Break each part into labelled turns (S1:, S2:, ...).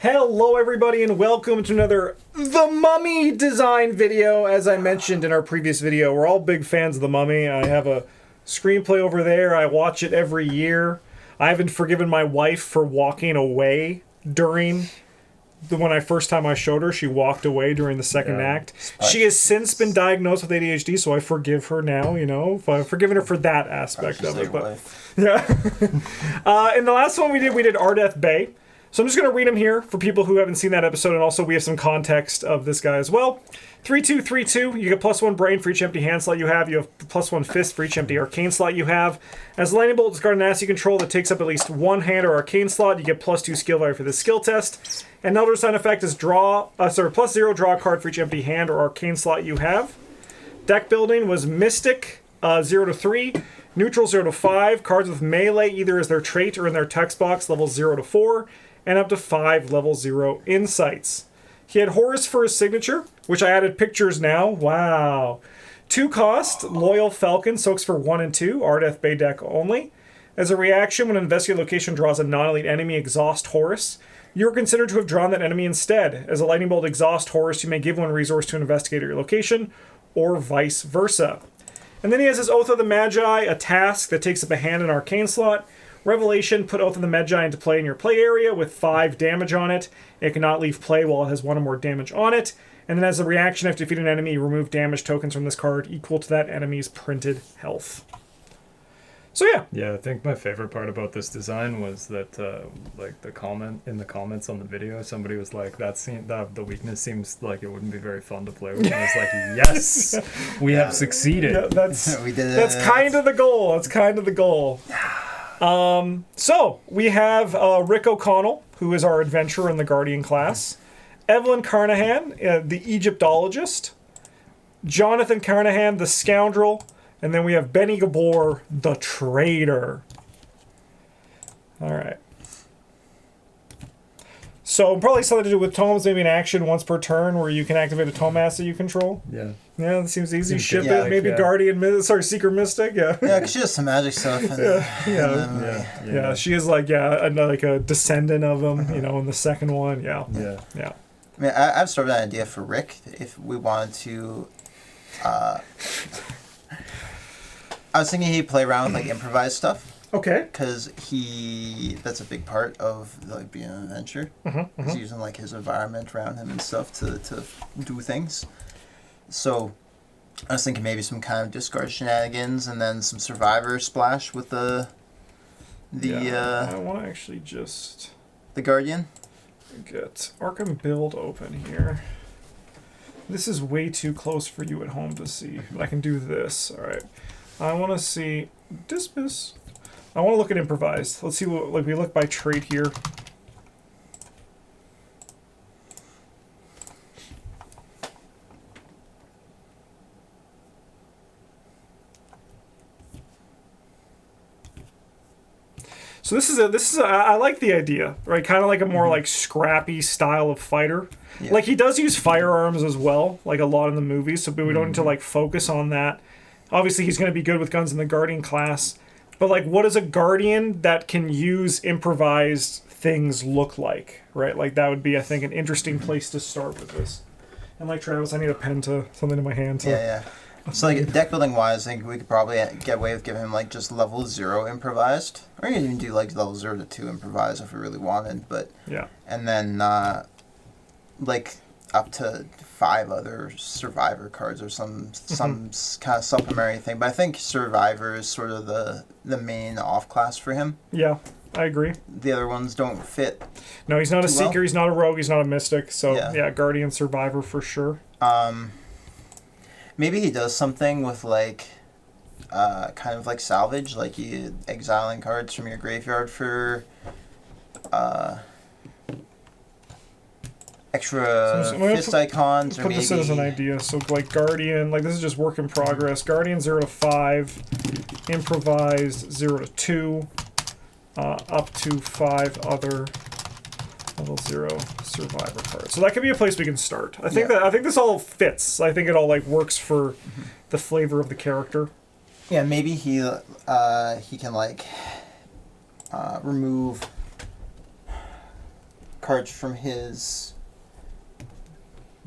S1: Hello everybody and welcome to another The Mummy design video. As I mentioned in our previous video, we're all big fans of The Mummy. I have a screenplay over there. I watch it every year. I haven't forgiven my wife for walking away during when I first time I showed her. She walked away during the second act. She has since been diagnosed with ADHD, so I forgive her now, you know. I've forgiven her for that aspect of it. But yeah. In the last one we did Ardeth Bay. So I'm just going to read them here for people who haven't seen that episode, and also we have some context of this guy as well. 3-2-3-2, you get +1 brain for each empty hand slot you have. You have +1 fist for each empty arcane slot you have. As a lightning bolt, discard an asset you control that takes up at least one hand or arcane slot. You get +2 skill value for this skill test. And another sign effect is +0, draw a card for each empty hand or arcane slot you have. Deck building was Mystic, 0-3. Neutral 0-5. Cards with melee either as their trait or in their text box, level 0-4. And up to 5 level 0 insights. He had Horus for his signature, which I added pictures now. Wow. 2 cost, Loyal Falcon, soaks for 1 and 2, Ardeth Bay deck only. As a reaction, when an investigated location draws a non-elite enemy, exhaust Horus. You are considered to have drawn that enemy instead. As a lightning bolt, exhaust Horus, you may give 1 resource to an investigator at your location, or vice versa. And then he has his Oath of the Magi, a task that takes up a hand and arcane slot. Revelation, put Oath of the Magi into play in your play area with 5 damage on it. It cannot leave play while it has 1 or more damage on it. And then as a reaction, if defeated an enemy, you remove damage tokens from this card equal to that enemy's printed health. So yeah.
S2: Yeah, I think my favorite part about this design was that, like, the comments on the video, somebody was like, that the weakness seems like it wouldn't be very fun to play with. And I was like, yes, we have succeeded.
S1: Yeah, that's
S3: we did it.
S1: That's kind of the goal. That's kind of the goal. So we have Rick O'Connell, who is our adventurer in the Guardian class. Evelyn Carnahan, the Egyptologist. Jonathan Carnahan, the Scoundrel. And then we have Benny Gabor, the Traitor. All right. So probably something to do with tomes, maybe an action once per turn where you can activate a tome asset you control.
S2: Yeah.
S1: Yeah, that seems easy. Ship
S3: yeah,
S1: it, maybe
S2: yeah.
S1: Guardian, Seeker Mystic, yeah.
S3: Yeah, because she does some magic stuff. And,
S1: Yeah, she is like a descendant of him, you know, in the second one. Yeah.
S3: I mean, I've started an idea for Rick if we wanted to. I was thinking he'd play around with like improvised stuff.
S1: Okay.
S3: Because that's a big part of like being an adventurer. He's using like his environment around him and stuff to do things. So I was thinking maybe some kind of discard shenanigans and then some survivor splash with the
S1: I want to actually just
S3: the Guardian.
S1: Get Arkham Build open here. This is way too close for you at home to see, but I can do this. All right. I want to see dismiss. I want to look at improvised. Let's see what we look by trait here. So this is I like the idea, right? Kind of like a more like scrappy style of fighter. Yeah. Like he does use firearms as well, like a lot in the movies, so we don't need to like focus on that. Obviously he's going to be good with guns in the Guardian class, but like what does a Guardian that can use improvised things look like, right? Like that would be, I think, an interesting place to start with this. And like Travis, I need a pen to something in my hand.
S3: Yeah. So like deck building wise, I think we could probably get away with giving him like just level 0 improvised, or you can even do like level 0 to 2 improvised if we really wanted. But
S1: yeah,
S3: and then like up to 5 other survivor cards or some kind of supplementary thing. But I think survivor is sort of the main off class for him.
S1: Yeah, I agree.
S3: The other ones don't fit.
S1: No, he's not a seeker.
S3: Well.
S1: He's not a rogue. He's not a mystic. So
S3: yeah,
S1: Guardian survivor for sure.
S3: Maybe he does something with like kind of like salvage, like you exiling cards from your graveyard for extra fist icons, or
S1: put
S3: maybe
S1: this as an idea. So like Guardian, like this is just work in progress. Guardian 0 to 5, improvised 0 to 2, up to 5 other level 0 survivor cards. So that could be a place we can start. I think this all fits. I think it all like works for the flavor of the character.
S3: Yeah, maybe he can like remove cards from his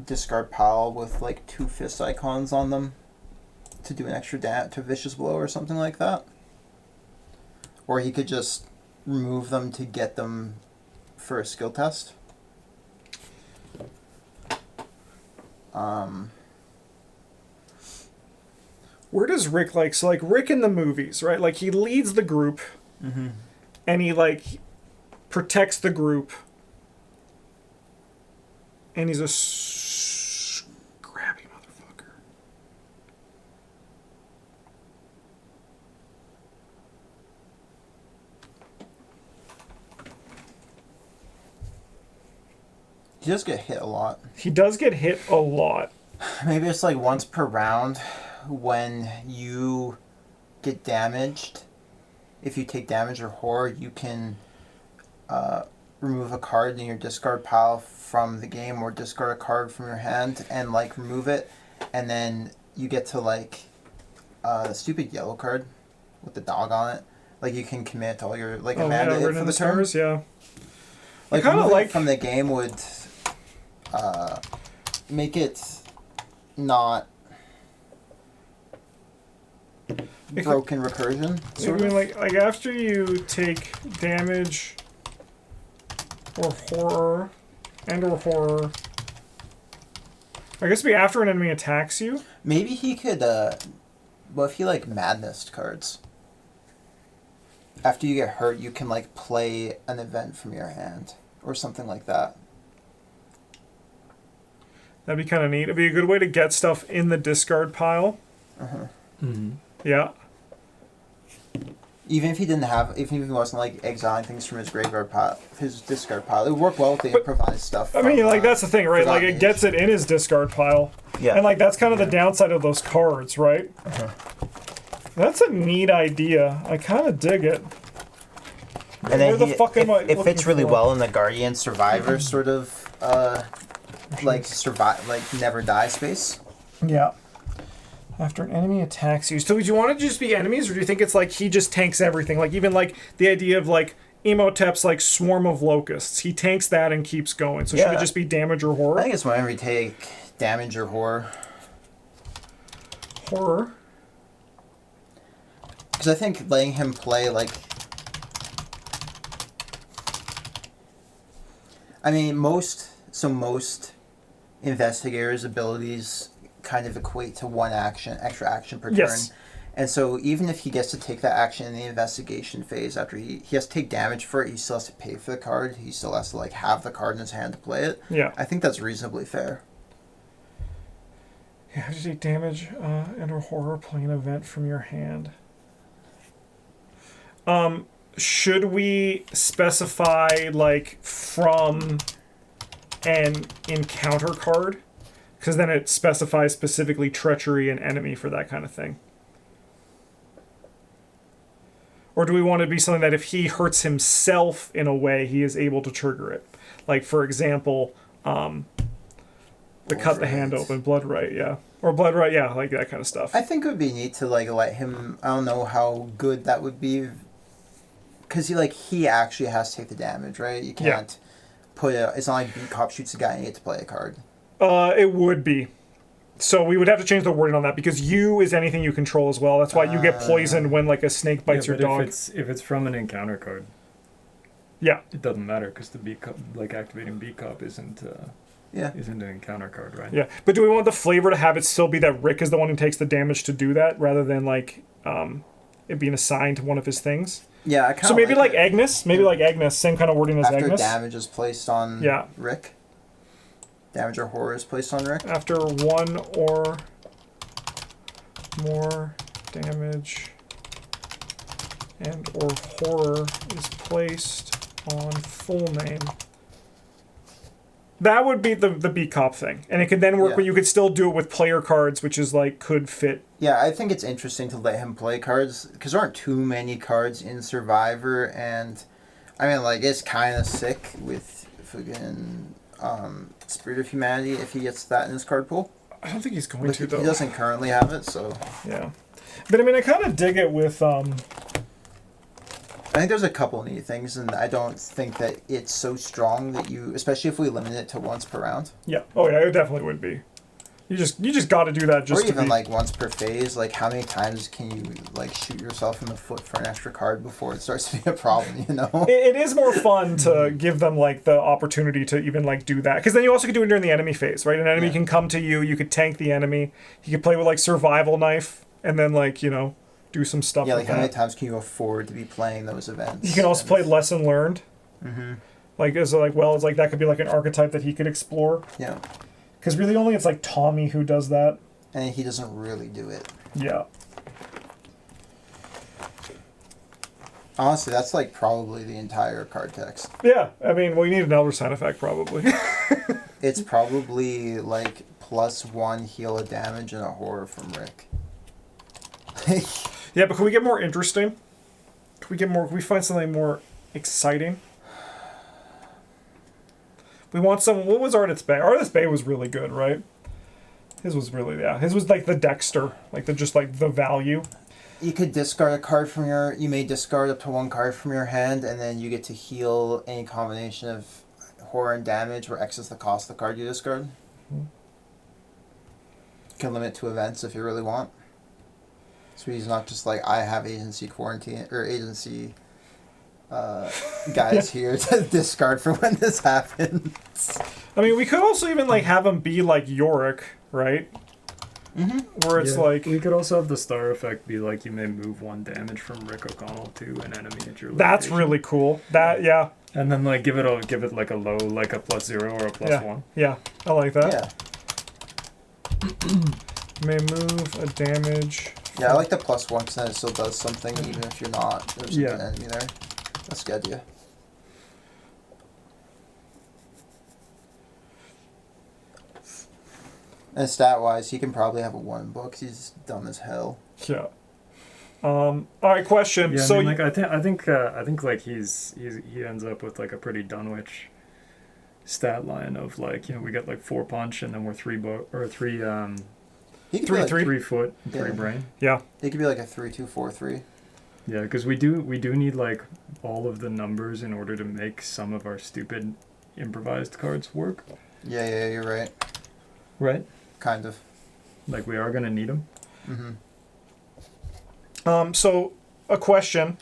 S3: discard pile with like 2 fist icons on them to do an extra to vicious blow or something like that. Or he could just remove them to get them for a skill test.
S1: Where does Rick like Rick in the movies, right? Like he leads the group, and he like protects the group, and he's a scrappy motherfucker.
S3: He does get hit a lot.
S1: He does get hit a lot.
S3: Maybe it's like once per round when you get damaged. If you take damage or horror, you can remove a card in your discard pile from the game or discard a card from your hand and like remove it, and then you get to like the stupid yellow card with the dog on it. Like you can commit all your like Amanda
S1: yeah,
S3: it for the turn.
S1: stars, yeah.
S3: Like
S1: kinda
S3: removing
S1: like
S3: it from the game would make it not broken recursion.
S1: I mean, like after you take damage or horror or horror, I guess it'd be after an enemy attacks you.
S3: Maybe he could. Well, if he like madness cards. After you get hurt, you can like play an event from your hand or something like that.
S1: That'd be kind of neat. It'd be a good way to get stuff in the discard pile. Yeah.
S3: Even if he didn't have, even if he wasn't like exiling things from his graveyard pile, his discard pile, it would work well with the improvised stuff.
S1: I mean, like that's the thing, right? Like
S3: Forgotten
S1: it gets it in his discard pile.
S3: Yeah.
S1: And like that's kind of the downside of those cards, right? That's a neat idea. I kind of dig it.
S3: And then
S1: Where the fuck am I
S3: it fits
S1: looking
S3: really
S1: for?
S3: well in the Guardian Survivor sort of like survive, like never die space.
S1: Yeah. After an enemy attacks you. So do you want it to just be enemies, or do you think it's like he just tanks everything? Like even like the idea of like Emotep's like Swarm of Locusts. He tanks that and keeps going. So should it just be damage or horror?
S3: I think it's whenever you take damage or horror.
S1: Horror.
S3: Because I think letting him play like... I mean, most investigators' abilities kind of equate to one extra action per
S1: Yes.
S3: turn. And so even if he gets to take that action in the investigation phase, after he has to take damage for it, he still has to pay for the card. He still has to like have the card in his hand to play it.
S1: Yeah.
S3: I think that's reasonably fair.
S1: You have to take damage and or horror play an event from your hand. Should we specify like from an encounter card? Because then it specifies specifically treachery and enemy for that kind of thing. Or do we want it to be something that if he hurts himself in a way, he is able to trigger it? Like, for example, the cut the hand open, blood right, yeah. Or blood right, yeah, like that kind of stuff.
S3: I think it would be neat to like let him... I don't know how good that would be. Because he actually has to take the damage, right? You can't put a... It's not like Beat Cop shoots a guy and you get to play a card.
S1: It would be. So we would have to change the wording on that because you is anything you control as well. That's why you get poisoned when like a snake bites your dog.
S2: If it's from an encounter card, it doesn't matter because the beat cop, like activating beat cop isn't an encounter card, right?
S1: Yeah, but do we want the flavor to have it still be that Rick is the one who takes the damage to do that rather than like it being assigned to one of his things?
S3: Yeah, I kind of.
S1: So maybe like Agnes, same kind of wording as
S3: after
S1: Agnes.
S3: Damage is placed on Rick. Damage or horror is placed on Rick.
S1: After one or more damage and or horror is placed on full name. That would be the beat cop thing. And it could then work, but you could still do it with player cards, which is like could fit.
S3: Yeah, I think it's interesting to let him play cards because there aren't too many cards in Survivor, and I mean like it's kind of sick with fucking Spirit of Humanity if he gets that in his card pool.
S1: I don't think he's going to though.
S3: He doesn't currently have it, so
S1: yeah. But I mean, I kind of dig it with
S3: I think there's a couple neat things, and I don't think that it's so strong that you, especially if we limit it to once per round.
S1: Yeah. Oh yeah, it definitely would be. You just got to do that just
S3: or even
S1: to be...
S3: like once per phase. Like how many times can you like shoot yourself in the foot for an extra card before it starts to be a problem? You know.
S1: It is more fun to give them like the opportunity to even like do that, because then you also could do it during the enemy phase, right? An enemy can come to you. You could tank the enemy. You could play with like survival knife, and then like do some stuff.
S3: Yeah,
S1: like
S3: like how many
S1: that.
S3: times can you afford to be playing those events?
S1: You can also play lesson learned.
S3: Mm-hmm.
S1: Like it's like that could be like an archetype that he could explore.
S3: Yeah.
S1: Because really only it's like Tommy who does that.
S3: And he doesn't really do it.
S1: Yeah.
S3: Honestly, that's like probably the entire card text.
S1: Yeah, I mean, we need an Elder Sign effect probably.
S3: It's probably like +1 heal of damage and a horror from Rick.
S1: Yeah, but can we get more interesting? Can we find something more exciting? We want some... What was Artist's Bay? Artist's Bay was really good, right? His was really... Yeah, his was like the Dexter. Like the value.
S3: You could discard a card from your... You may discard up to 1 card from your hand, and then you get to heal any combination of horror and damage where X is the cost of the card you discard.
S1: Mm-hmm.
S3: You can limit to events if you really want. So he's not just like, I have agency quarantine... Or agency... guys here to discard for when this happens.
S1: I mean, we could also even like have him be like Yorick, right?
S3: Mm-hmm.
S1: Where it's like...
S2: We could also have the star effect be like you may move 1 damage from Rick O'Connell to an enemy at your location.
S1: That's really cool. That, yeah.
S2: And then like give it like a low, like a +0 or a +1.
S1: Yeah, I like that.
S3: Yeah.
S1: May move a damage.
S3: Yeah, I like the +1 because then it still does something even if you're not. There's an enemy there. That's a good idea. And stat-wise, he can probably have a 1 book. He's dumb as hell.
S1: Yeah. All right, question.
S2: Yeah,
S1: So
S2: I mean, like I think like he ends up with like a pretty Dunwich stat line of like we got like 4 punch and then we're 3
S3: He could be like,
S2: 3 foot,
S3: Yeah.
S2: 3 brain.
S1: Yeah.
S3: He could be like a 3-2-4-3.
S2: Yeah, because we do need like all of the numbers in order to make some of our stupid improvised cards work.
S3: Yeah, you're right.
S2: Right.
S3: Kind of.
S2: Like we are gonna need them.
S3: Mm-hmm.
S1: So a question.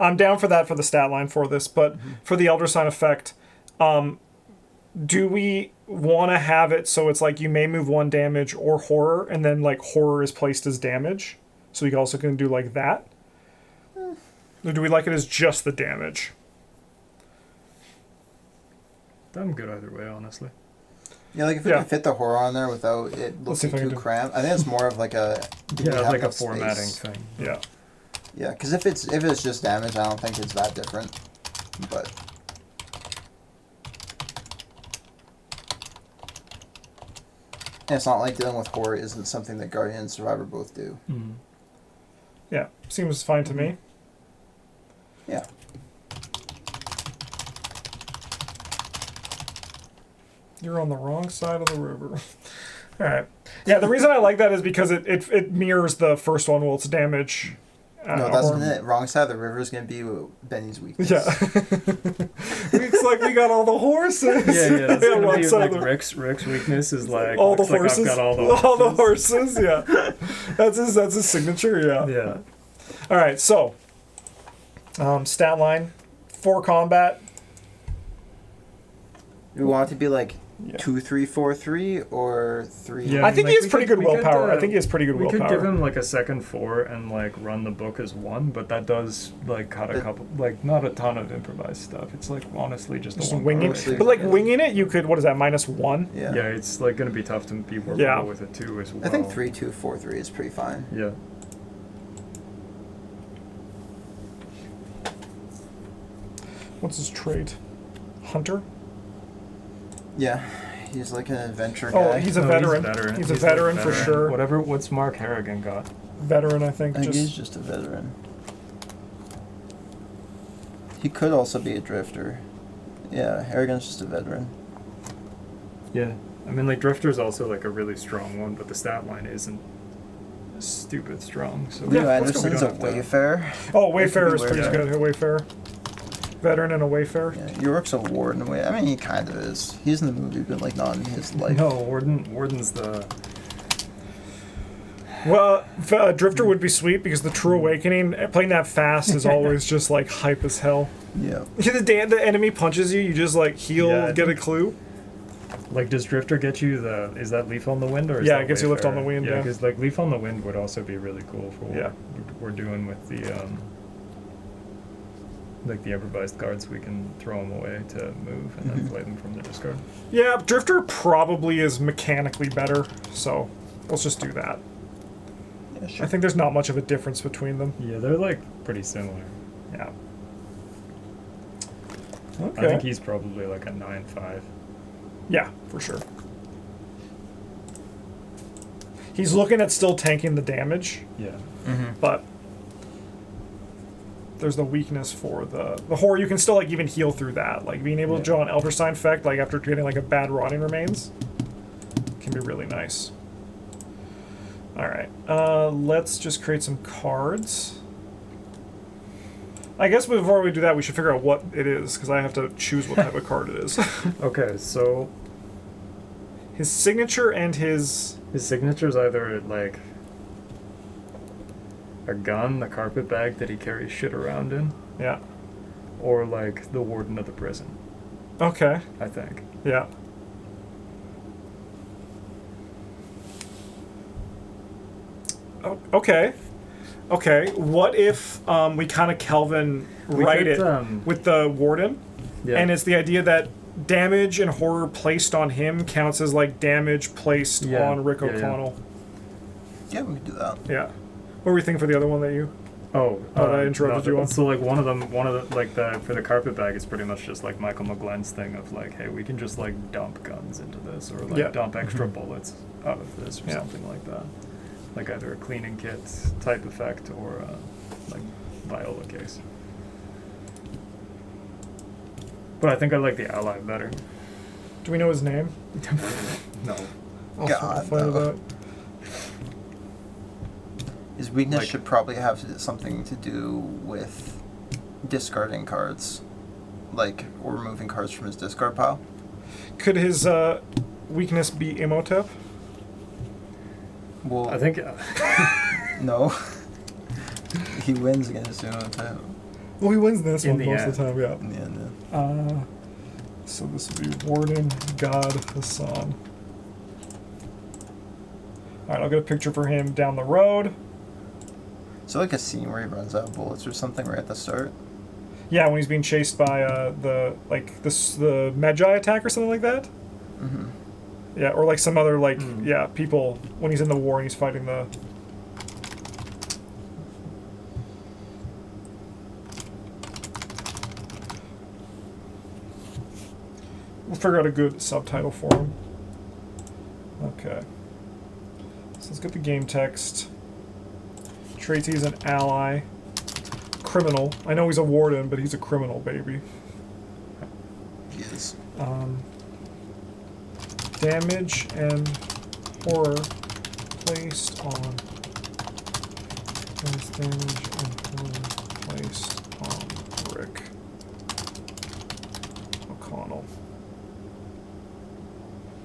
S1: I'm down for that for the stat line for this, but for the Elder Sign effect, do we want to have it so it's like you may move 1 damage or horror, and then like horror is placed as damage, so you also can do like that? Or do we like it as just the damage?
S2: I'm good either way, honestly.
S3: Yeah, like if we can fit the horror on there without it
S1: Let's see
S3: looking
S1: if I can
S3: too
S1: do-
S3: cramped. I think it's more of like a... do we
S2: Yeah,
S3: have
S2: like a
S3: enough
S2: formatting
S3: space?
S2: thing.
S1: Yeah.
S3: Yeah, because if it's just damage, I don't think it's that different. But... And it's not like dealing with horror isn't something that Guardian and Survivor both do.
S2: Mm-hmm.
S1: Yeah, seems fine to me.
S3: Yeah.
S1: You're on the wrong side of the river. All right. Yeah, the reason I like that is because it mirrors the first one. Well, it's damage.
S3: No, that's it. Wrong side of the river is going to be Benny's weakness.
S1: Yeah. It's like we got all the horses.
S2: Yeah. That's gonna
S1: one
S2: be
S1: side
S2: like
S1: of the-
S2: Rick's weakness is like
S1: all the
S2: looks like
S1: horses.
S2: I've got all the
S1: horses. Yeah. That's his signature. Yeah.
S2: Yeah.
S1: All right. So, stat line for combat.
S3: We want it to be like
S1: Yeah.
S3: 2-3-4-3 or 3.
S2: Yeah.
S1: I think
S2: like,
S1: he has
S2: we
S1: pretty
S2: could-
S1: good
S2: we could,
S1: willpower. I think he has pretty good
S2: We
S1: willpower.
S2: could give him like a second 4 and like run the book as 1, but that does like cut a couple, like not a ton of improvised stuff. It's like honestly just
S1: Just
S2: a 1
S1: winging,
S2: card.
S1: but like winging it, you could. What is that? -1.
S3: Yeah.
S2: Yeah, it's like gonna be tough to be workable
S1: Yeah.
S2: with it too as well.
S3: I think 3-2-4-3 is pretty fine.
S2: Yeah.
S1: What's his trait? Hunter.
S3: Yeah. He's like an adventure guy.
S1: Oh, he's a
S2: No,
S1: veteran.
S2: veteran.
S1: He's a
S2: like
S1: veteran for sure.
S2: What's Mark Harrigan got?
S1: Veteran, I think.
S3: I think he's
S1: Just
S3: just a veteran. He could also be a drifter. Yeah, Harrigan's just a veteran.
S2: Yeah. I mean like Drifter's also like a really strong one, but the stat line isn't stupid strong. So
S3: Lou
S1: let's go.
S3: Anderson's
S2: We
S3: a
S2: don't have to-
S3: Wayfarer.
S1: Oh, Wayfarer is
S3: Where-
S1: pretty
S2: yeah.
S1: good. A Wayfarer. Veteran and a Wayfarer.
S3: Yeah, York's a ward in a way. I mean, he kind of is. He's in the movie, but like not in his life.
S2: No, Warden's the.
S1: Well, Drifter would be sweet because the True Awakening, playing that fast is always just like hype as hell.
S3: Yeah.
S1: The enemy punches you, you just like heal,
S2: Yeah, I
S1: get a
S2: think-
S1: clue.
S2: Like, does Drifter get you the? Is that Leaf on the Wind or? Is
S1: Yeah,
S2: that
S1: it gets you Lift on the
S2: Wayfarer?
S1: Wind,
S2: Yeah,
S1: yeah.
S2: because like Leaf on the Wind would also be really cool for what
S1: Yeah.
S2: we're doing with the like the improvised cards. We can throw them away to move and then play them from the discard.
S1: Yeah, Drifter probably is mechanically better, so let's just do that.
S3: Yeah, sure.
S1: I think there's not much of a difference between them.
S2: Yeah, they're like pretty similar.
S1: Yeah.
S2: I
S1: Okay.
S2: think he's probably like a 9/5.
S1: Yeah, for sure. He's looking at still tanking the damage,
S2: Yeah.
S1: but there's the weakness for the horror. You can still like even heal through that, like being able to
S2: Yeah.
S1: draw an Elverstein effect, like after getting like a bad rotting remains, can be really nice. All right, let's just create some cards. I guess before we do that, we should figure out what it is because I have to choose what type of card it is.
S2: Okay, so
S1: His signature and his
S2: his signature's either like a gun, the carpet bag that he carries shit around in,
S1: yeah.
S2: or like the warden of the prison,
S1: Okay.
S2: I think.
S1: Yeah. Oh, okay. Okay. What if we kind of Kelvin
S2: We
S1: write
S2: could,
S1: it with the warden,
S2: Yeah.
S1: and it's the idea that damage and horror placed on him counts as like damage placed
S2: Yeah,
S1: on Rick
S2: yeah, yeah.
S1: O'Connell.
S3: Yeah, we could do that.
S1: Yeah. What were you thinking for the other one that you?
S2: Oh,
S1: that I interrupted you on.
S2: So like one of the like the for the carpet bag is pretty much just like Michael McGlynn's thing of like, hey, we can just like dump guns into this or like
S1: Yeah.
S2: dump extra bullets out of this or
S1: Yeah.
S2: something like that. Like either a cleaning kit type effect or like Viola case. But I think I like the ally better.
S1: Do we know his name?
S2: No.
S1: I'll
S3: God,
S1: find it
S3: no.
S1: out.
S3: His weakness
S2: Like-
S3: should probably have something to do with discarding cards, like or removing cards from his discard pile.
S1: Could his weakness be Imhotep?
S3: Well,
S2: I think
S3: no. He wins against Imhotep
S1: Well, he wins this
S2: In
S1: one
S2: the
S1: most of the
S2: end.
S1: time. Yeah.
S3: in the end.
S1: So this would be Warden, God, Hassan. Alright, I'll get a picture for him down the road.
S3: So like a scene where he runs out of bullets or something right at the start.
S1: Yeah, when he's being chased by the Magi attack or something like that.
S3: Mm-hmm.
S1: Yeah, or like some other like
S2: Mm.
S1: yeah people when he's in the war and he's fighting the. We'll figure out a good subtitle for him. Okay. So let's get the game text. Traits, he's an ally. Criminal. I know he's a warden, but he's a criminal, baby.
S3: He is.
S1: Damage and horror placed on. Damage and horror placed on Rick O'Connell.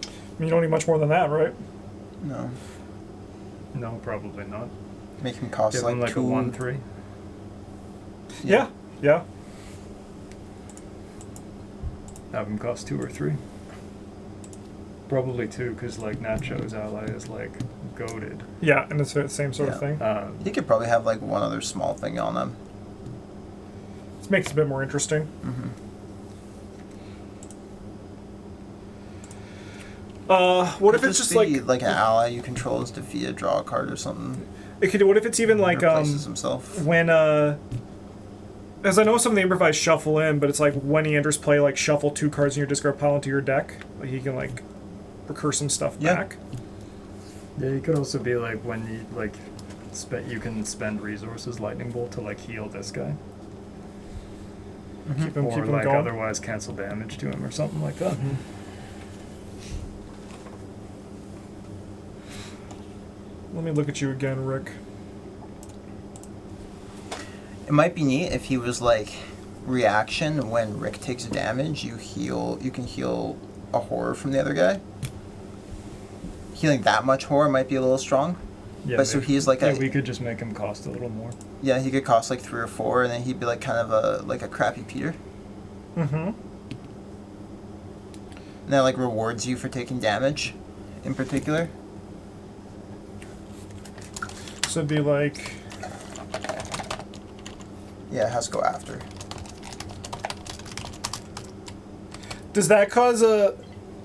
S1: I mean, you don't need much more than that, right?
S3: No.
S2: no, probably not.
S3: Make him cost
S2: Give him like
S3: two.
S2: a 1/3.
S1: Yeah. Yeah.
S2: Have him cost 2 or 3. Probably 2, because like Nacho's ally is like goaded.
S1: Yeah, and it's the same sort of
S3: Yeah.
S1: thing.
S3: He could probably have like one other small thing on him.
S1: This makes it a bit more interesting.
S3: Mm-hmm.
S1: What if it's just like
S3: an ally you control is defeated, draw a card or something?
S1: it could? What if it's even like
S3: replaces himself.
S1: when as I know some of the improvised shuffle in, but it's like when he enters play, like shuffle 2 cards in your discard pile into your deck. Like he can like recur some stuff
S3: Yeah.
S1: back.
S2: Yeah, you could also be like when you like you can spend resources lightning bolt to like heal this guy,
S3: Mm-hmm.
S1: Keep him
S2: or like
S1: going.
S2: otherwise cancel damage to him or something like that.
S1: Let me look at you again, Rick.
S3: It might be neat if he was like reaction when Rick takes damage. You can heal a horror from the other guy. Healing that much horror might be a little strong.
S2: Yeah,
S3: but so he's like
S2: we could just make him cost a little more.
S3: Yeah, he could cost like 3 or 4, and then he'd be like kind of a crappy Peter.
S1: Mm-hmm.
S3: And that like rewards you for taking damage, in particular.
S1: So it'd be like.
S3: Yeah, it has to go after.
S1: Does that cause a?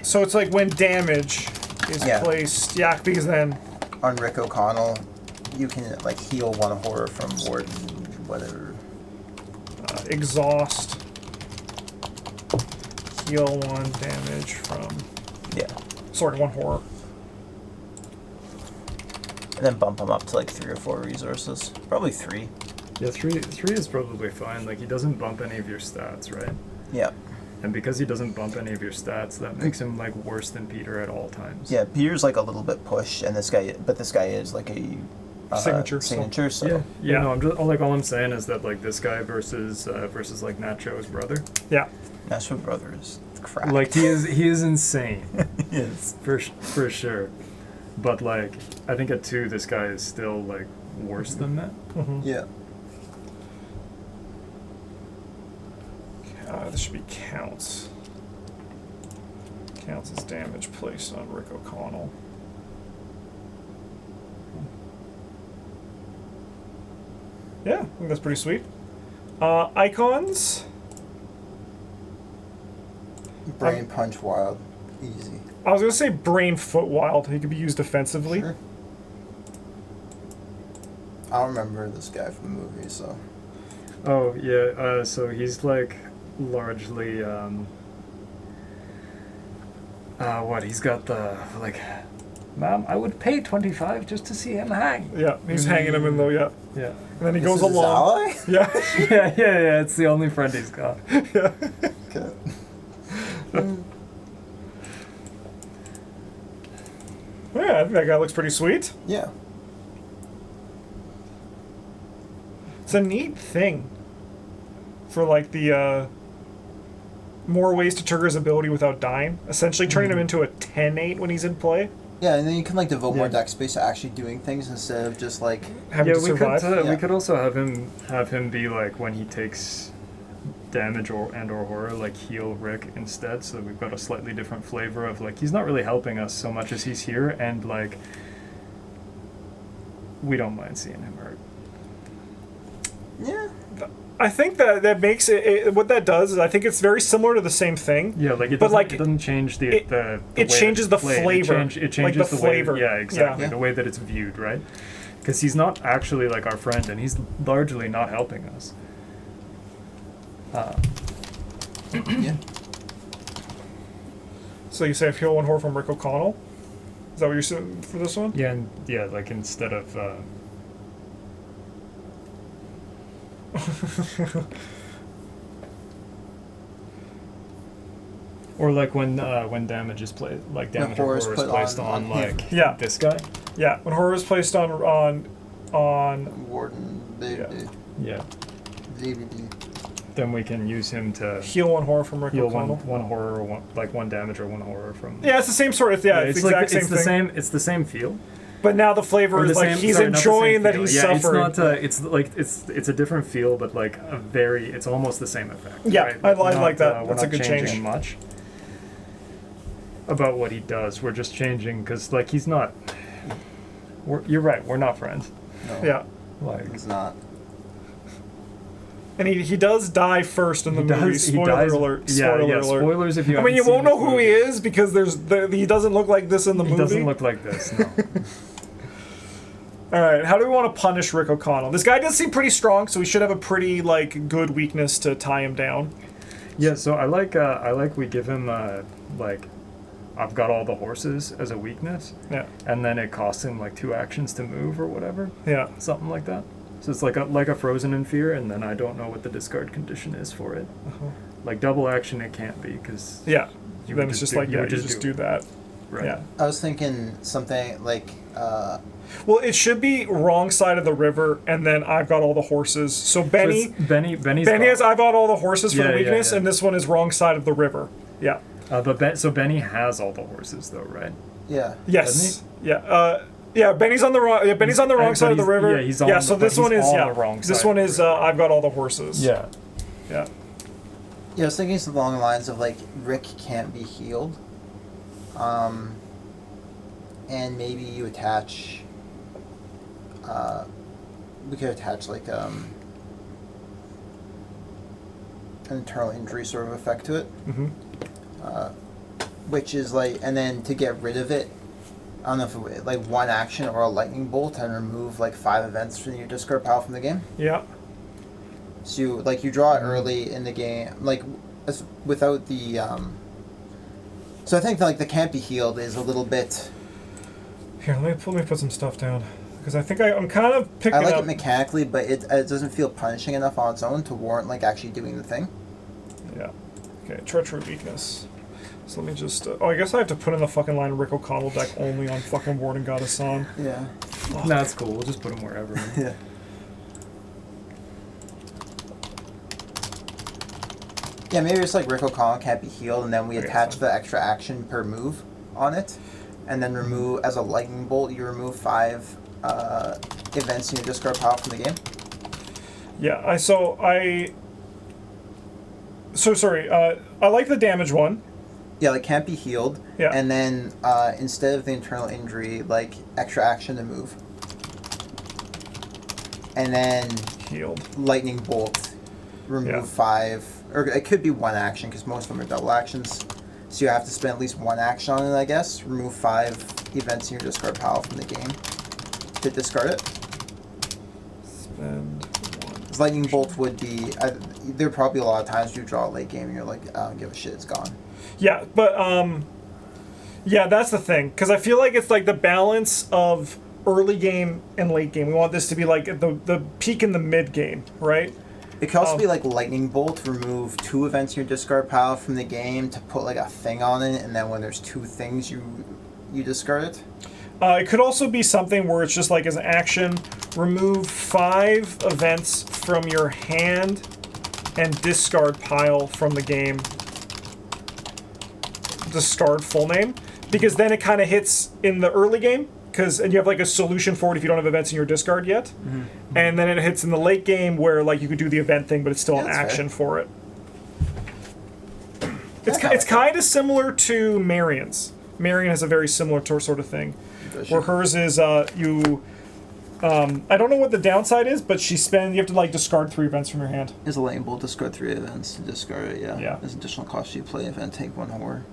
S1: So it's like when damage is placed. Yeah, because then.
S3: On Rick O'Connell, you can like heal 1 horror from Warden, whatever.
S1: Exhaust. Heal 1 damage from.
S3: Yeah.
S1: Sorry, 1 horror.
S3: And then bump him up to like 3 or 4 resources. Probably 3.
S2: Yeah, three is probably fine. Like, he doesn't bump any of your stats, right?
S3: Yeah.
S2: And because he doesn't bump any of your stats, that makes him like worse than Peter at all times.
S3: Yeah, Peter's like a little bit pushed, and this guy is like a
S1: Signature,
S3: So
S2: Yeah. Yeah. No, I'm just all I'm saying is that like this guy versus like Nacho's brother.
S1: Yeah.
S3: Nacho Brother is crap.
S2: Like he is insane.
S3: Yes.
S2: For sure. But like I think at 2 this guy is still like worse than that.
S1: Mm-hmm.
S3: Yeah.
S1: This should be counts. Counts as damage placed on Rick O'Connell. Yeah, I think that's pretty sweet. Icons.
S3: Brain Punch Wild. Easy.
S1: I was going to say Brain Foot Wild. He could be used defensively.
S3: Sure. I don't remember this guy from the movie, so.
S2: Oh yeah, so he's like largely what he's got the like, ma'am, I would pay 25 just to see him hang.
S1: Yeah, he's hanging him in the
S2: Yeah.
S1: And then he
S3: This
S1: goes
S3: is his
S1: along.
S3: ally?
S1: Yeah.
S2: yeah, it's the only friend he's got.
S1: Yeah.
S3: Okay.
S1: Yeah, I think that guy looks pretty sweet.
S3: Yeah.
S1: It's a neat thing for like the more ways to trigger his ability without dying. Essentially turning him into a 10-8 when he's in play.
S3: Yeah, and then you can like devote more
S2: Yeah.
S3: deck space to actually doing things instead of just like
S1: Having to
S2: we
S1: survive.
S2: could
S3: Yeah.
S2: we could also have him be like when he takes damage or horror, like heal Rick instead, so we've got a slightly different flavor of like he's not really helping us so much as he's here, and like we don't mind seeing him hurt.
S3: yeah.
S1: I think that makes it what that does is I think it's very similar to the same thing.
S2: Yeah, like it
S1: But,
S2: doesn't,
S1: like,
S2: it doesn't change the
S1: it
S2: way
S1: changes the
S2: it's played.
S1: flavor.
S2: It changes
S1: Like the
S2: the
S1: flavor.
S2: way. Yeah, exactly.
S3: Yeah.
S2: The way that it's viewed, right? Because he's not actually like our friend, and he's largely not helping us.
S3: Yeah.
S1: So you say if heal 1 horror from Rick O'Connell? Is that what you're saying for this one?
S2: Yeah, and yeah, like instead of. Or like when damage is placed, like damage or horror is
S3: put
S2: placed
S3: on
S2: on
S3: him.
S2: like
S1: Yeah.
S2: this guy.
S1: Yeah, when horror is placed on
S3: Warden,
S1: Yeah.
S2: Yeah,
S3: DVD.
S2: then we can use him to
S1: heal 1 horror from Rick
S2: heal
S1: O'Connell.
S2: one horror, or one damage or 1 horror from.
S1: Yeah, it's the same sort of it's the exact same thing.
S2: It's the same feel.
S1: But now the flavor
S2: Or
S1: is
S2: the
S1: like
S2: same-
S1: he's
S2: sorry, not the same
S1: enjoying that
S2: feel.
S1: he's
S2: yeah,
S1: suffering.
S2: It's not. It's like it's a different feel, but like a very. It's almost the same effect.
S1: Yeah,
S2: right?
S1: I
S2: We're
S1: like that.
S2: We're
S1: That's a
S2: not
S1: good
S2: changing
S1: change.
S2: much about what he does. We're just changing because like he's not. You're right. We're not friends.
S3: No.
S1: Yeah.
S2: Like
S3: It's not.
S1: And he does die first in the movie. Spoiler alert.
S2: Yeah,
S1: Spoiler
S2: yeah.
S1: alert.
S2: Spoilers if you.
S1: I mean, you
S2: haven't
S1: won't
S2: seen
S1: know
S2: the
S1: who he
S2: movie.
S1: is because he doesn't look like this in the
S2: He
S1: movie.
S2: doesn't look like this. No.
S1: All right, how do we want to punish Rick O'Connell? This guy does seem pretty strong, so we should have a pretty like good weakness to tie him down.
S2: Yeah, so I like we give him like I've got all the horses as a weakness,
S1: Yeah,
S2: and then it costs him like 2 actions to move or whatever,
S1: yeah.
S2: something like that. So it's like a frozen in fear, and then I don't know what the discard condition is for it. Like double action, it can't be because
S1: Yeah.
S2: would
S1: Then it's just
S2: do-
S1: like
S2: you
S1: yeah,
S2: would
S1: you just do that.
S2: right.
S1: Yeah.
S3: I was thinking something like
S1: Well, it should be wrong side of the river, and then I've got all the horses. So Benny has I've got all the horses for the weakness, and this one is wrong side of the river. Yeah.
S2: So Benny has all the horses though, right?
S3: Yeah.
S1: Yes. Yeah. Yeah. Benny's on the wrong. Yeah, Benny's on the wrong side of the river.
S2: Yeah, he's on.
S1: Yeah. So this one is
S2: the wrong side.
S1: This one is I've got all the horses.
S2: Yeah.
S1: Yeah.
S3: Yeah, I was thinking something along the lines of like Rick can't be healed, and maybe you attach. We could attach like an internal injury sort of effect to it, which is like, and then to get rid of it, I don't know if it, like one action or a lightning bolt and remove like 5 events from your discard pile from the game.
S1: Yeah.
S3: So you draw it early in the game, without the. So I think like the can't be healed is a little bit.
S1: Here, let me put some stuff down because I think I'm kind of picking up.
S3: I like it mechanically, but it doesn't feel punishing enough on its own to warrant like actually doing the thing.
S1: Yeah. Okay. Treachery weakness. So let me just. I guess I have to put in the fucking line Rick O'Connell deck only on fucking Warden Goddessan.
S3: Yeah.
S1: Fuck.
S2: That's cool. We'll just put him wherever.
S3: Yeah. Yeah, maybe it's like Rick O'Connell can't be healed, and then we attach the extra action per move on it, and then remove, as a lightning bolt, you remove 5 events in your discard pile from the game.
S1: Yeah, So sorry, I like the damage one.
S3: Yeah, like can't be healed,
S1: Yeah.
S3: and then instead of the internal injury, like extra action to move. And then
S1: Healed.
S3: lightning bolt, remove 5, or it could be 1 action because most of them are double actions. So you have to spend at least 1 action on it, I guess. Remove 5 events in your discard pile from the game to discard it.
S1: Spend 1.
S3: Because lightning bolt would be. There are probably a lot of times you draw a late game and you're like, I don't give a shit, it's gone.
S1: Yeah, but yeah, that's the thing because I feel like it's like the balance of early game and late game. We want this to be like the peak in the mid game, right?
S3: It could also be like lightning bolt, remove 2 events in your discard pile from the game to put like a thing on it, and then when there's 2 things, you discard it.
S1: It could also be something where it's just like as an action, remove 5 events from your hand and discard pile from the game. Discard full name, because then it kind of hits in the early game. And you have like a solution for it if you don't have events in your discard yet, and then it hits in the late game where like you could do the event thing, but it's still an action for it. It's kind of similar to Marion's. Marion has a very similar sort of thing, where hers is I don't know what the downside is, but you have to like discard 3 events from your hand.
S3: Is a lightning bolt, discard 3 events to discard it.
S1: Yeah.
S3: There's additional cost you play event, take 1 horror.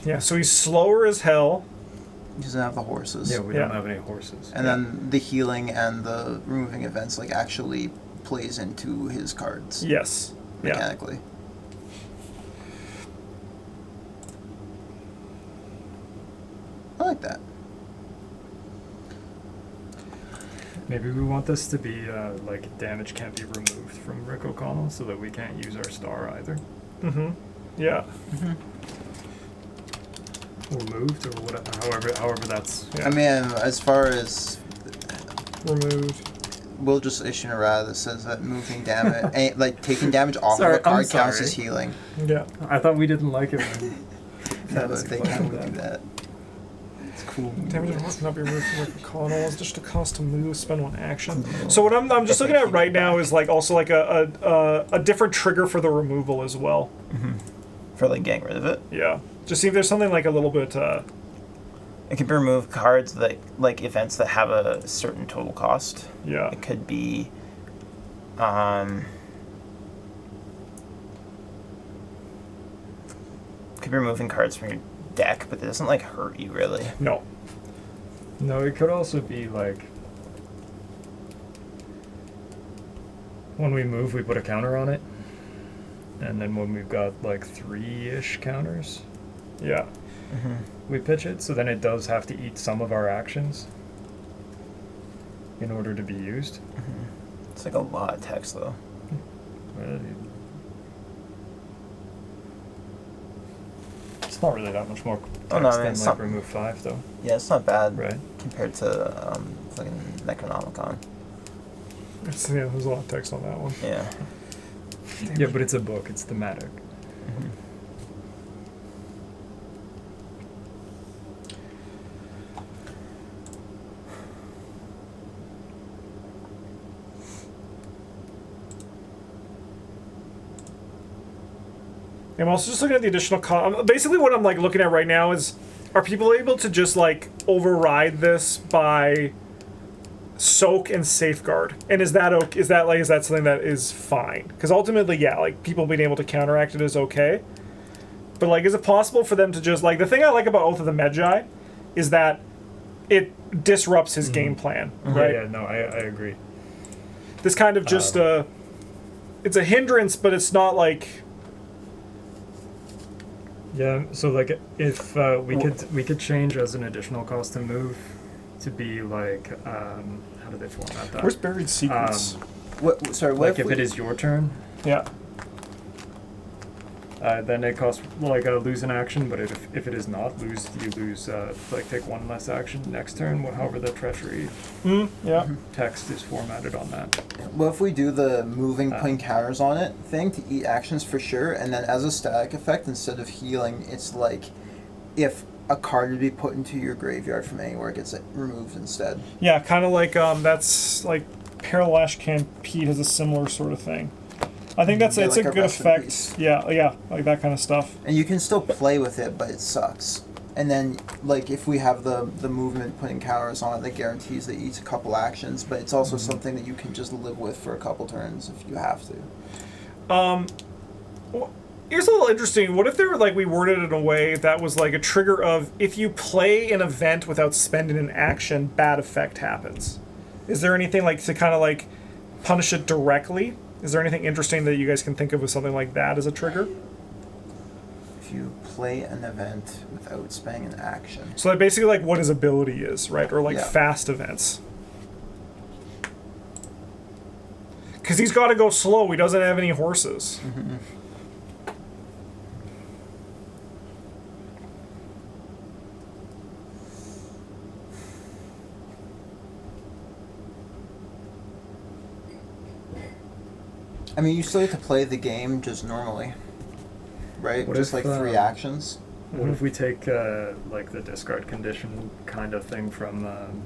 S1: Yeah, so he's slower as hell.
S3: He doesn't have the horses.
S2: Yeah, we don't have any horses.
S3: And then the healing and the removing events like actually plays into his cards.
S1: Yes.
S3: Mechanically. I like that.
S2: Maybe we want this to be like damage can't be removed from Rick O'Connell, so that we can't use our star either.
S1: Yeah.
S2: Or moved, or whatever. However that's.
S1: Yeah.
S3: I mean, as far as
S1: removed,
S3: we'll just issue an errata that says that moving damage, like taking damage off of a card counts as healing.
S1: Yeah.
S2: I thought we didn't like it when
S3: No, but they can do that. It's cool.
S1: Damage must not be removed from Rick O'Connell. It's just a cost to move, spend 1 action. So what I'm just looking at right now is like also like a different trigger for the removal as well.
S3: For like getting rid of it.
S1: Yeah. Just see if there's something like a little bit.
S4: It can be remove cards that like events that have a certain total cost.
S1: Yeah.
S4: It could be, could be removing cards from your deck, but it doesn't like hurt you really.
S1: No.
S2: No, it could also be like when we move, we put a counter on it, and then when we've got like 3-ish counters,
S1: Yeah.
S2: we pitch it. So then it does have to eat some of our actions in order to be used.
S4: It's like a lot of text though.
S2: It's not really that much more text
S4: Oh, no, I mean,
S2: than
S4: it's
S2: like
S4: not-
S2: remove 5 though,
S4: Yeah, it's not bad
S2: right?
S4: compared to fucking Necronomicon.
S1: Yeah, there's a lot of text on that one.
S4: Yeah.
S2: Yeah, but it's a book. It's thematic.
S1: I'm also just looking at the additional basically what I'm like looking at right now is, are people able to just like override this by soak and safeguard? And is that okay? Is that something that is fine? Because ultimately, yeah, like people being able to counteract it is okay. But like, is it possible for them to just like, the thing I like about Oath of the Magi is that it disrupts his game plan, right?
S2: Yeah, no, I agree.
S1: This kind of just it's a hindrance, but it's not like.
S2: Yeah, so like if we could change as an additional cost to move to be like how do they format that?
S1: Where's buried secrets?
S3: What? Sorry. What
S2: Like if it is your turn,
S1: Yeah.
S2: then it costs like lose an action. But if it is not, you lose like take one less action next turn. However the treachery
S1: Yeah.
S2: text is formatted on that.
S3: What if we do the moving, putting counters on it thing to eat actions for sure, and then as a static effect, instead of healing, it's like if a card would be put into your graveyard from anywhere, it gets removed instead.
S1: Yeah, kind of like that's like Parallash Campede has a similar sort of thing. I think it's
S3: like
S1: a
S3: a
S1: good
S3: rest in
S1: effect.
S3: peace.
S1: Yeah, like that kind of stuff.
S3: And you can still play with it, but it sucks. And then, like, if we have the movement putting counters on it, that guarantees that it eats a couple actions, but it's also something that you can just live with for a couple turns if you have to.
S1: Here's a little interesting. What if they were like we worded it in a way that was like a trigger of if you play an event without spending an action, bad effect happens. Is there anything like to kind of like punish it directly? Is there anything interesting that you guys can think of with something like that as a trigger?
S3: If you play an event without spending an action.
S1: So like basically like what his ability is, right? Or like
S3: Yeah.
S1: fast events. Because he's got to go slow. He doesn't have any horses.
S3: I mean, you still have to play the game just normally, right?
S2: What
S3: just
S2: if,
S3: like 3 actions.
S2: What if we take like the discard condition kind of thing from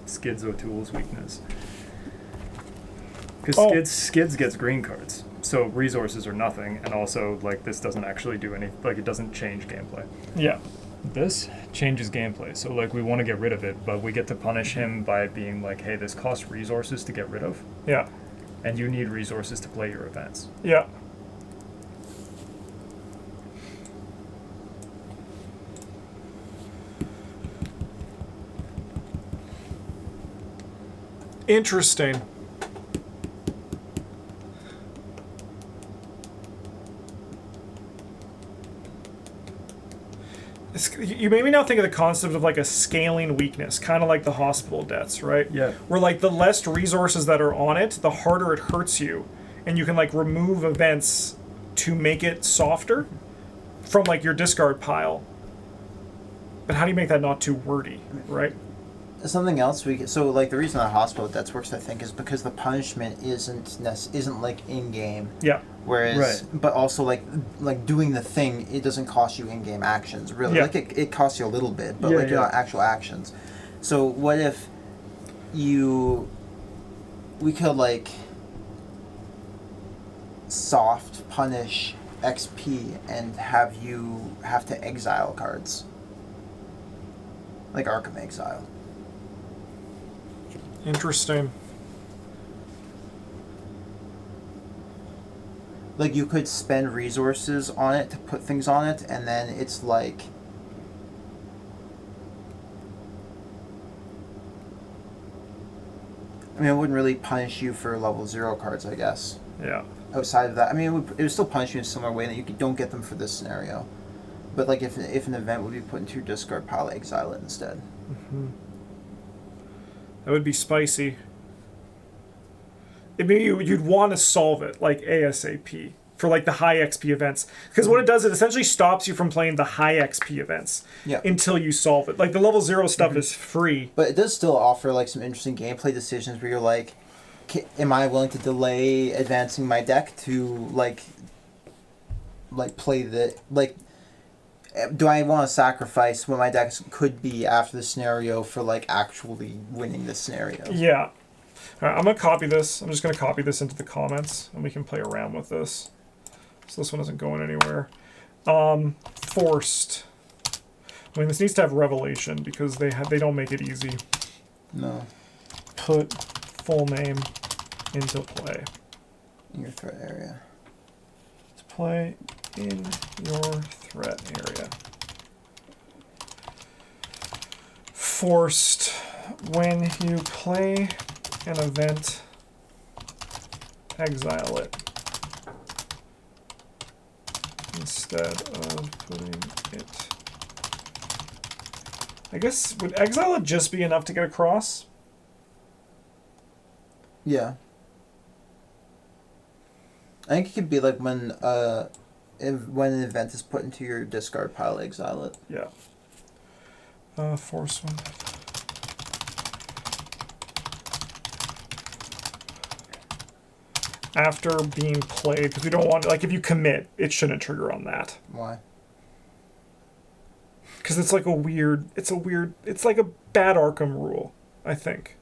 S2: Skids O'Toole's weakness? Because Skids gets green cards, so resources are nothing, and also like this doesn't actually do any, like it doesn't change gameplay.
S1: Yeah.
S2: This changes gameplay, so like we want to get rid of it, but we get to punish him by being like, hey, this costs resources to get rid of,
S1: Yeah.
S2: and you need resources to play your events.
S1: Yeah. Interesting. You made me now think of the concept of like a scaling weakness, kind of like the hospital debts, right?
S2: Yeah.
S1: Where like the less resources that are on it, the harder it hurts you, and you can like remove events to make it softer from like your discard pile. But how do you make that not too wordy, right?
S3: Something else so like the reason that hospital debts works, I think, is because the punishment isn't like in game.
S1: Yeah.
S3: Whereas,
S2: Right.
S3: but also like doing the thing, it doesn't cost you in-game actions really.
S1: Yeah.
S3: Like it costs you a little bit, but
S2: Yeah,
S3: like
S2: yeah.
S3: not actual actions. So what if we could like soft punish XP and have you have to exile cards, like Arkham Exile.
S1: Interesting.
S3: Like you could spend resources on it to put things on it, and then it's like I mean, it wouldn't really punish you for level 0 cards, I guess.
S1: Yeah.
S3: Outside of that, I mean, it would still punish you in a similar way that you don't get them for this scenario. But like if an event would be put into your discard pile, exile it instead.
S1: That would be spicy. You'd want to solve it like ASAP for like the high XP events. Because what it does, it essentially stops you from playing the high XP events until you solve it. Like the level 0 stuff is free.
S3: But it does still offer like some interesting gameplay decisions where you're like, am I willing to delay advancing my deck to like play the like? Do I want to sacrifice what my deck could be after the scenario for like actually winning the scenario?
S1: Yeah. All right, I'm gonna copy this. I'm just gonna copy this into the comments, and we can play around with this. So this one isn't going anywhere. Forced. I mean, this needs to have revelation because they don't make it easy.
S3: No.
S1: Put full name into play.
S3: In your threat area.
S1: To play in your threat area. Forced. When you play an event, exile it. Instead of putting it. I guess, would exile it just be enough to get across?
S3: Yeah. I think it could be like when when an event is put into your discard pile, exile it.
S1: Yeah. Force one. After being played, because we don't want, like, if you commit, it shouldn't trigger on that.
S3: Why?
S1: Because it's like it's like a bad Arkham rule, I think.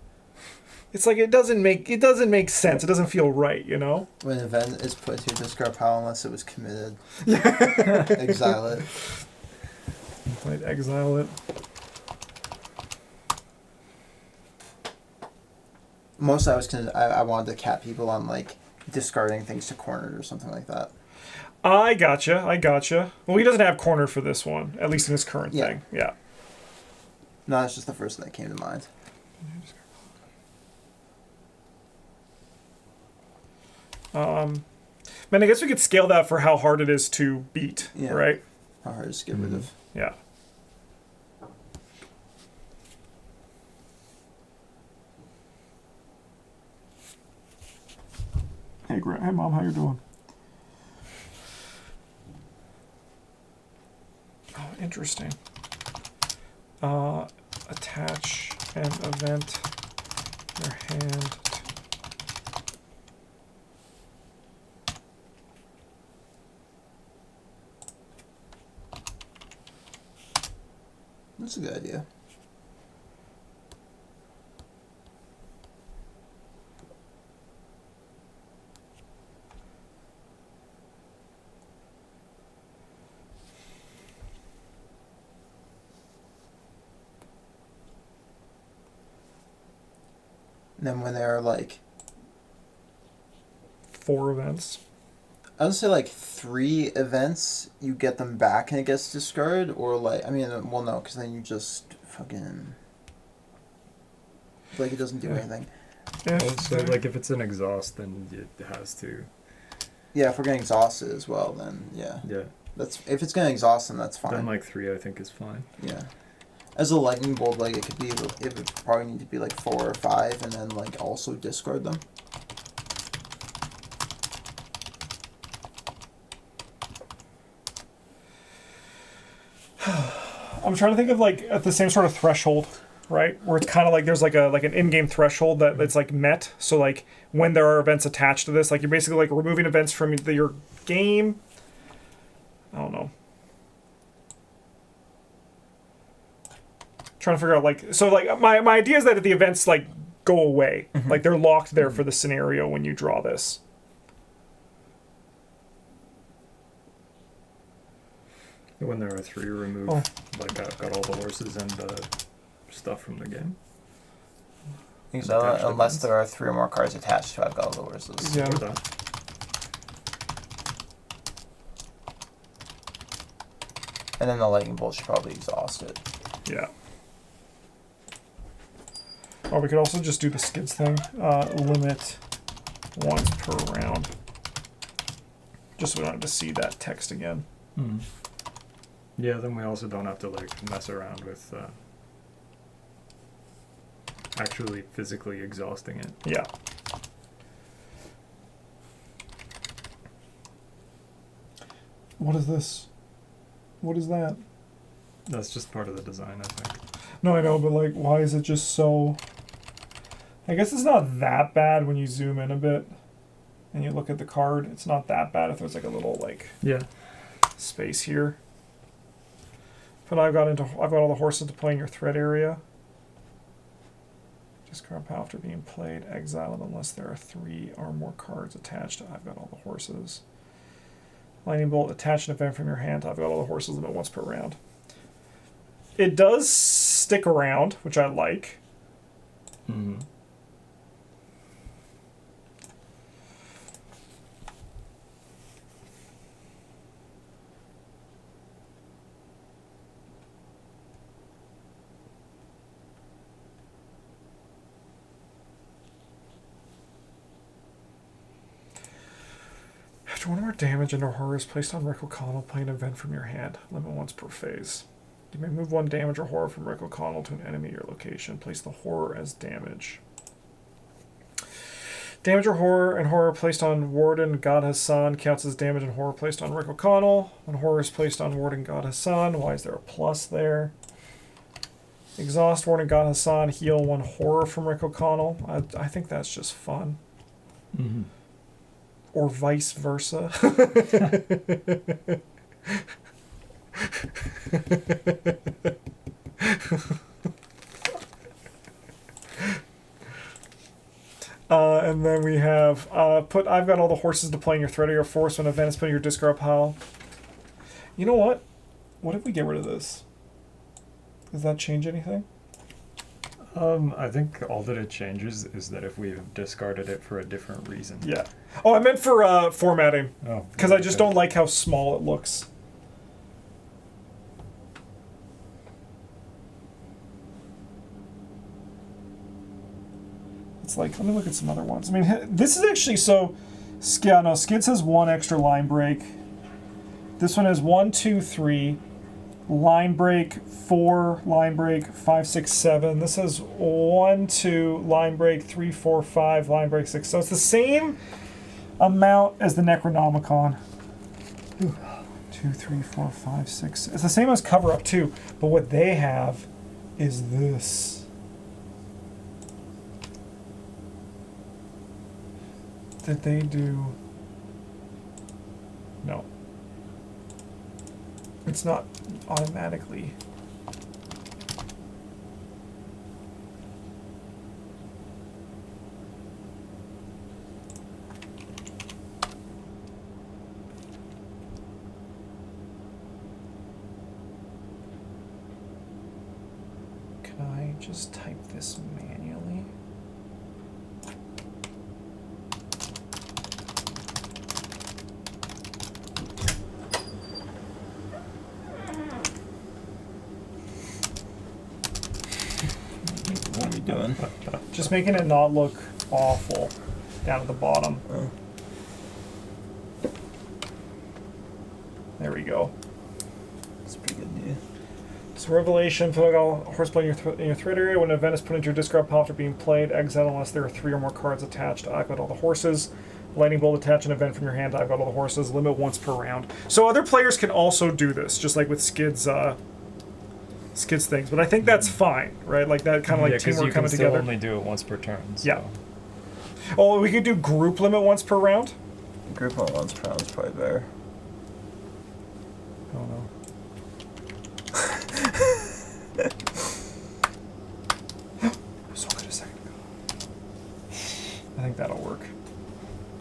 S1: It's like it doesn't make sense. It doesn't feel right, you know?
S3: When an event is put into your discard pile unless it was committed. Exile it.
S1: I'd exile it.
S3: Mostly I wanted to cap people on like discarding things to cornered or something like that.
S1: I gotcha. Well, he doesn't have cornered for this one, at least in his current thing. Yeah.
S3: No, that's just the first thing that came to mind.
S1: Man, I guess we could scale that for how hard it is to beat, right?
S3: How hard is to get rid of.
S1: Yeah. Hey, hey, Mom, how you doing? Oh, interesting. Attach an event your hand.
S3: That's a good idea. And then when there are like
S1: 4 events.
S3: I would say like 3 events, you get them back and it gets discarded, or like, I mean, well, no, because then you just fucking, like, it doesn't do anything.
S2: So, like, if it's an exhaust, then it has to.
S3: Yeah, if we're getting exhausted as well, then yeah.
S2: Yeah.
S3: That's if it's gonna exhaust them, that's fine.
S2: Then like 3, I think, is fine.
S3: Yeah. As a lightning bolt, like it could be, it would probably need to be like 4 or 5, and then like also discard them.
S1: I'm trying to think of like at the same sort of threshold, right? Where it's kind of like there's like an in-game threshold that's like met. So like when there are events attached to this, like you're basically like removing events from your game. I don't know. Trying to figure out like, so like my idea is that if the events like go away, like they're locked there for the scenario when you draw this.
S2: When there are 3 removed, like I've got all the horses and stuff from the game.
S4: I think so, unless there are 3 or more cards attached to I've got all the horses.
S1: Yeah.
S4: And then the lightning bolt should probably exhaust it.
S1: Yeah. Or we could also just do the skids thing. Limit once per round. Just so we don't have to see that text again.
S2: Yeah, then we also don't have to like mess around with actually physically exhausting it.
S1: Yeah. What is this? What is that?
S2: That's just part of the design, I think.
S1: No, I know, but like, why is it just so... I guess it's not that bad when you zoom in a bit and you look at the card. It's not that bad if there's like a little like
S2: Yeah.
S1: space here. But I've got all the horses to play in your threat area. Discard pile after being played. Exile them unless there are 3 or more cards attached. I've got all the horses. Lightning bolt, attach an event from your hand. I've got all the horses limit once per round. It does stick around, which I like.
S2: Mm-hmm.
S1: After 1 more damage and a horror is placed on Rick O'Connell, play an event from your hand. Limit once per phase. You may move 1 damage or horror from Rick O'Connell to an enemy at your location. Place the horror as damage. Damage or horror placed on Warden God Hassan counts as damage and horror placed on Rick O'Connell. When horror is placed on Warden God Hassan, why is there a plus there? Exhaust Warden God Hassan, heal 1 horror from Rick O'Connell. I think that's just fun.
S2: Mm-hmm.
S1: Or vice versa. And then we have I've got all the horses to play in your threat area force when an event is put in your discard pile. You know what? What if we get rid of this? Does that change anything?
S2: I think all that it changes is that if we've discarded it for a different reason.
S1: Yeah. Oh, I meant for formatting.
S2: Oh.
S1: Because I just don't like how small it looks. It's like, let me look at some other ones. I mean, this is actually so... Yeah, no, Skids has 1 extra line break. This one has 1, 2, 3. Line break, 4, line break, 5, 6, 7. This has 1, 2, line break, 3, 4, 5, line break, 6. So it's the same amount as the Necronomicon. 2, 3, 4, 5, 6. It's the same as Cover Up too, but what they have is this. Did they do... No. It's not automatically. Can I just type this manually?
S4: What are we doing?
S1: Just making it not look awful down at the bottom.
S4: Oh.
S1: There we go.
S4: That's pretty good, dude.
S1: So Revelation, put all horseplay in your threat area. When an event is put into your discard pile after being played, exile unless there are 3 or more cards attached. I've got all the horses. Lightning bolt, attach an event from your hand. I've got all the horses. Limit once per round. So other players can also do this, just like with Skid's things. But I think that's fine, right? Like that kind of like teamwork coming together.
S2: You can still only do it once per turn. So.
S1: Yeah. Oh, we could do group limit once per round.
S4: Group on once per round is probably better.
S1: I don't know. So good a second ago. I think that'll work.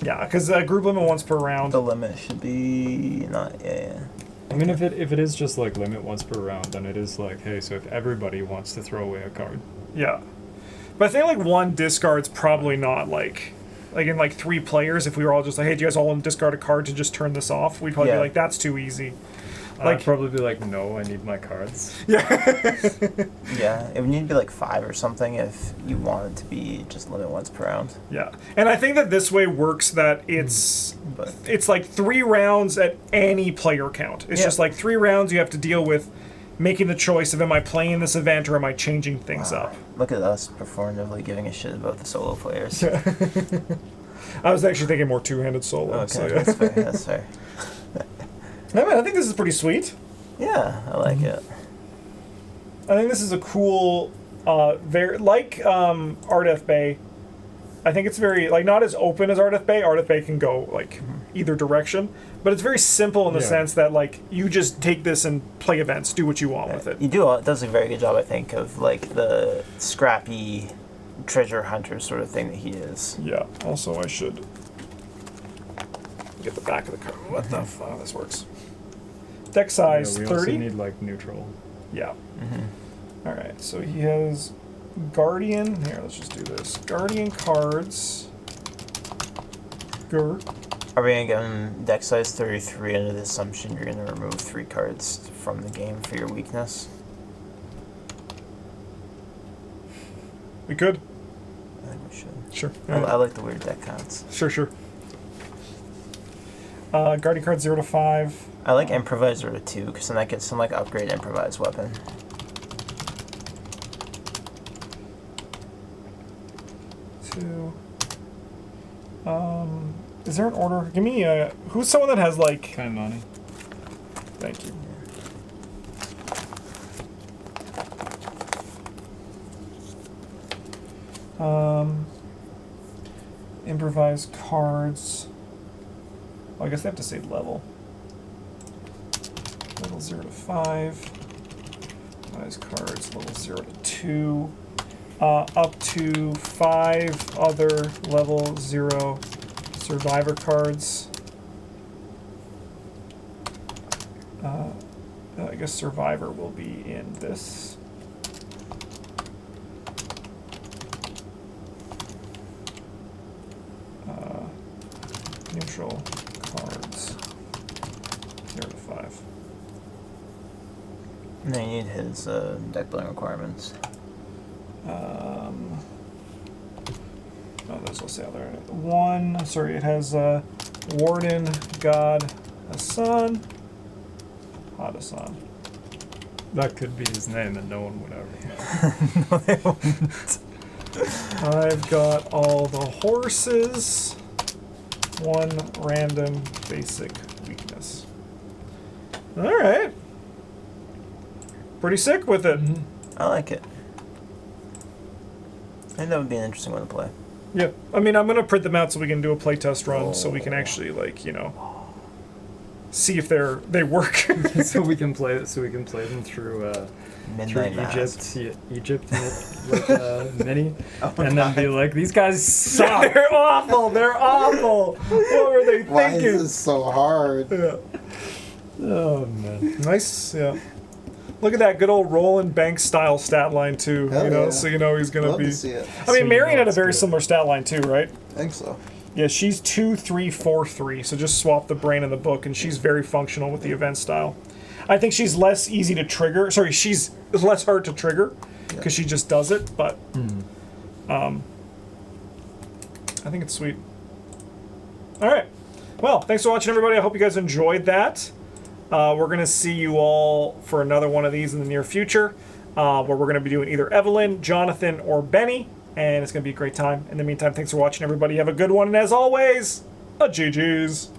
S1: Yeah, because group limit once per round.
S4: The limit should be not. Yeah.
S2: I mean, if it is just like limit once per round, then it is like, hey, so if everybody wants to throw away a card.
S1: Yeah. But I think like 1 discard's probably not like in like 3 players, if we were all just like, hey, do you guys all want to discard a card to just turn this off? We'd probably be like, that's too easy.
S2: I'd probably be like, no, I need my cards.
S4: Yeah, it would need to be like 5 or something if you want it to be just limit once per round.
S1: Yeah. And I think that this way works that it's
S4: But
S1: it's like 3 rounds at any player count. It's just like 3 rounds you have to deal with making the choice of am I playing this event or am I changing things up.
S4: Look at us performatively giving a shit about the solo players.
S1: I was actually thinking more 2-handed solo.
S4: Okay,
S1: So, yeah.
S4: that's fair. That's fair.
S1: I think this is pretty sweet.
S4: Yeah, I like it.
S1: I think this is a cool, very like Ardeth Bay. I think it's very like not as open as Ardeth Bay. Ardeth Bay can go like either direction, but it's very simple in the sense that like you just take this and play events, do what you want with it.
S4: You do. It does a very good job, I think, of like the scrappy treasure hunter sort of thing that he is.
S1: Yeah. Also, I should get the back of the card. What the fuck? This works. Deck size
S2: we
S1: 30.
S2: also need like neutral.
S1: Yeah. All right. So he has Guardian. Here, let's just do this. Guardian cards. Gur.
S4: Are we gonna give him deck size 33 under the assumption you're gonna remove 3 cards from the game for your weakness?
S1: We could.
S4: I think we should.
S1: Sure.
S4: I like the weird deck counts.
S1: Sure. Guardian card 0 to 5.
S4: I like Improviser to 2 because then that gets some like upgrade improvised weapon.
S1: 2. Is there an order? Give me who's someone that has like.
S2: Kaimani.
S1: Thank you. Improvise cards. Oh, I guess they have to say level. Level 0 to 5. Improvise cards, level 0 to 2. Up to 5 other level 0 survivor cards. I guess survivor will be in this. Neutral cards 0 to 5.
S4: And then you need his deck building requirements.
S1: Oh, those will say other. 1. Sorry, it has Warden, God, Hassan, Hadassan.
S2: That could be his name, and no one would ever.
S1: I've got all the horses. 1 random basic weakness. All right. Pretty sick with it.
S4: I like it. I think that would be an interesting one to play.
S1: Yeah. I mean, I'm going to print them out so we can do a playtest run so we can actually, like, you know, see if they work.
S2: so we can play them through
S4: Midnight Mask.
S2: Egypt like mini, and then be like, these guys suck.
S1: They're awful. They're awful. What were they
S3: Why
S1: thinking?
S3: is this so hard?
S1: Yeah.
S2: Oh man.
S1: Nice. Yeah. Look at that good old Roland Banks style stat line too.
S3: Hell
S1: you know,
S3: yeah.
S1: so you know he's gonna
S3: Love
S1: be.
S3: to see it.
S1: I
S2: So
S1: mean,
S2: you
S1: Marion
S2: know
S1: had a
S2: it's
S1: very
S2: good.
S1: similar stat line too, right?
S3: I think so.
S1: Yeah, she's 2, 3, 4, 3. So just swap the brain in the book, and she's very functional with the event style. I think she's less easy to trigger. Sorry, she's less hard to trigger because she just does it. But I think it's sweet. All right. Well, thanks for watching, everybody. I hope you guys enjoyed that. We're gonna see you all for another one of these in the near future, where we're gonna be doing either Evelyn, Jonathan, or Benny. And it's going to be a great time. In the meantime, thanks for watching, everybody. Have a good one. And as always, a GG's.